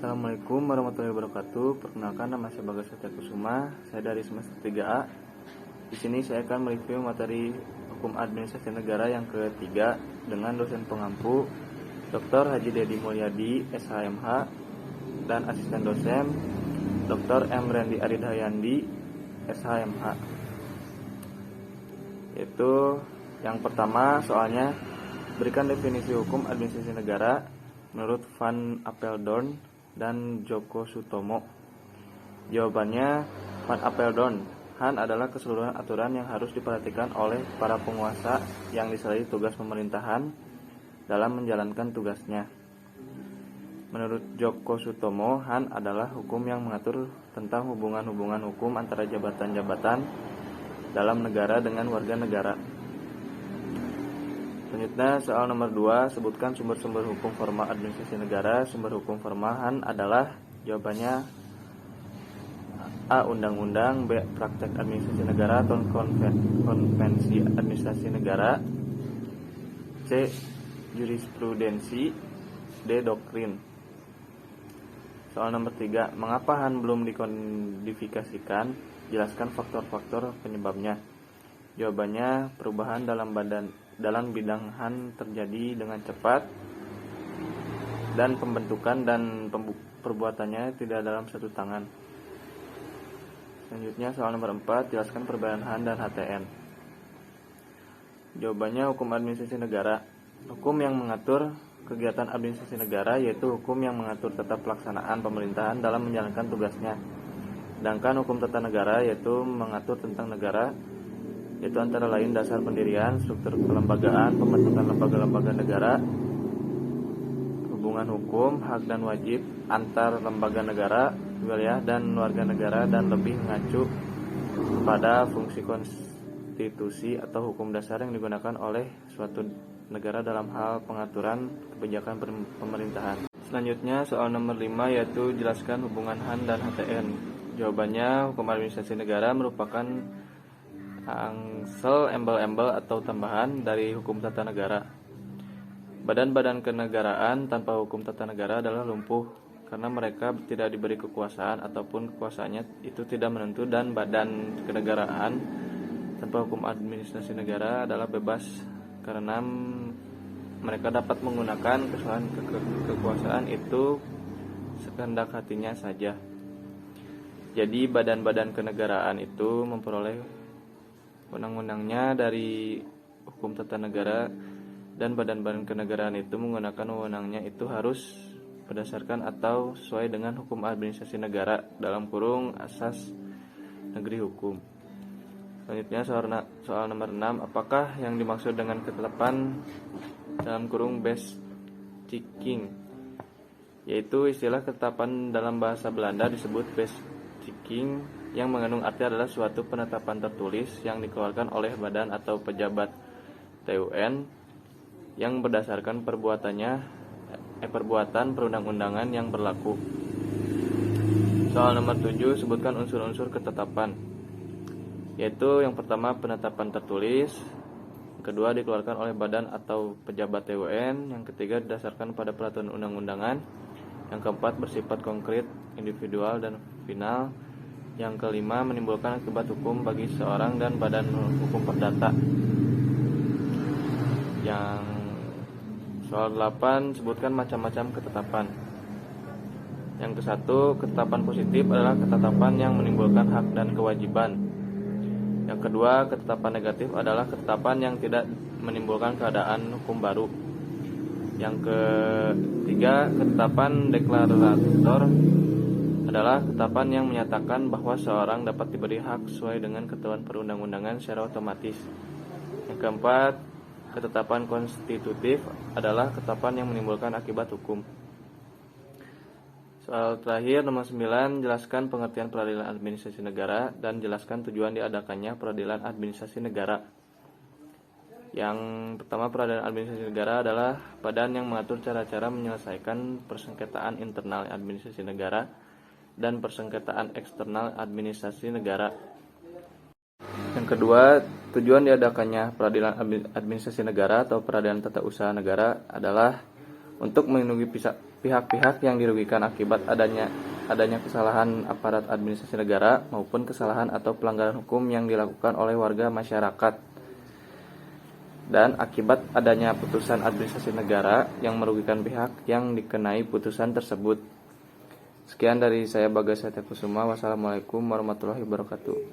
Assalamualaikum warahmatullahi wabarakatuh. Perkenalkan, nama saya Bagas Satya Kusuma. Saya dari semester 3A. Di sini saya akan mereview materi Hukum Administrasi Negara yang ketiga dengan dosen pengampu Dr. Haji Dedi Mulyadi, SHMH, dan asisten dosen Dr. M. Rendi Aridhayandi, SHMH. Yaitu yang pertama soalnya, berikan definisi hukum administrasi negara menurut Van Apeldoorn dan Djoko Sutomo. Jawabannya, Van Apeldoorn, HAN adalah keseluruhan aturan yang harus diperhatikan oleh para penguasa yang diserahi tugas pemerintahan dalam menjalankan tugasnya. Menurut Djoko Sutomo, HAN adalah hukum yang mengatur tentang hubungan-hubungan hukum antara jabatan-jabatan dalam negara dengan warga negara. Selanjutnya, soal nomor 2, sebutkan sumber-sumber hukum formal administrasi negara. Sumber hukum formal HAN adalah, jawabannya A. Undang-undang, B. Praktek administrasi negara atau konvensi administrasi negara, C. Jurisprudensi, D. Doktrin. Soal nomor 3, mengapa HAN belum dikodifikasikan? Jelaskan faktor-faktor penyebabnya. Jawabannya, perubahan dalam bidang HAN terjadi dengan cepat dan pembentukan dan perbuatannya tidak dalam satu tangan. Selanjutnya, soal nomor 4, jelaskan perbedaan HAN dan HTN. Jawabannya, hukum administrasi negara, hukum yang mengatur kegiatan administrasi negara, yaitu hukum yang mengatur tata pelaksanaan pemerintahan dalam menjalankan tugasnya. Sedangkan hukum tata negara yaitu mengatur tentang negara, yaitu antara lain dasar pendirian, struktur kelembagaan, pembentukan lembaga-lembaga negara, hubungan hukum, hak dan wajib antar lembaga negara, wilayah dan warga negara, dan lebih mengacu pada fungsi konstitusi atau hukum dasar yang digunakan oleh suatu negara dalam hal pengaturan kebijakan pemerintahan. Selanjutnya, soal nomor 5, yaitu jelaskan hubungan HAN dan HTN. Jawabannya, hukum administrasi negara merupakan angsel embel-embel atau tambahan dari hukum tata negara. Badan-badan kenegaraan tanpa hukum tata negara adalah lumpuh karena mereka tidak diberi kekuasaan ataupun kekuasaannya itu tidak menentu, dan badan kenegaraan tanpa hukum administrasi negara adalah bebas karena mereka dapat menggunakan kekuasaan itu sekehendak hatinya saja. Jadi badan-badan kenegaraan itu memperoleh undang-undangnya dari hukum tata negara, dan badan-badan kenegaraan itu menggunakan wewenangnya itu harus berdasarkan atau sesuai dengan hukum administrasi negara dalam kurung asas negeri hukum. Selanjutnya, soal nomor 6, apakah yang dimaksud dengan ketetapan dalam kurung beststicking? Yaitu istilah ketetapan dalam bahasa Belanda disebut beststicking, yang mengandung arti adalah suatu penetapan tertulis yang dikeluarkan oleh badan atau pejabat TUN yang berdasarkan perbuatan perundang-undangan yang berlaku. Soal nomor 7, sebutkan unsur-unsur ketetapan. Yaitu yang pertama, penetapan tertulis, yang kedua dikeluarkan oleh badan atau pejabat TUN, yang ketiga didasarkan pada peraturan undang-undangan, yang keempat bersifat konkret, individual dan final, yang kelima menimbulkan akibat hukum bagi seorang dan badan hukum perdata. Yang soal 8, sebutkan macam-macam ketetapan. Yang ke-1, ketetapan positif adalah ketetapan yang menimbulkan hak dan kewajiban. Yang kedua, ketetapan negatif adalah ketetapan yang tidak menimbulkan keadaan hukum baru. Yang ketiga, ketetapan deklarator adalah ketetapan yang menyatakan bahwa seorang dapat diberi hak sesuai dengan ketentuan perundang-undangan secara otomatis. Yang keempat, ketetapan konstitutif adalah ketetapan yang menimbulkan akibat hukum. Soal terakhir nomor 9, jelaskan pengertian peradilan administrasi negara dan jelaskan tujuan diadakannya peradilan administrasi negara. Yang pertama, peradilan administrasi negara adalah badan yang mengatur cara-cara menyelesaikan persengketaan internal administrasi negara dan persengketaan eksternal administrasi negara. Yang kedua, tujuan diadakannya peradilan administrasi negara atau peradilan tata usaha negara adalah untuk melindungi pihak-pihak yang dirugikan akibat adanya kesalahan aparat administrasi negara maupun kesalahan atau pelanggaran hukum yang dilakukan oleh warga masyarakat, dan akibat adanya putusan administrasi negara yang merugikan pihak yang dikenai putusan tersebut. Sekian dari saya, Bagas Satya Kusuma. Wassalamualaikum warahmatullahi wabarakatuh.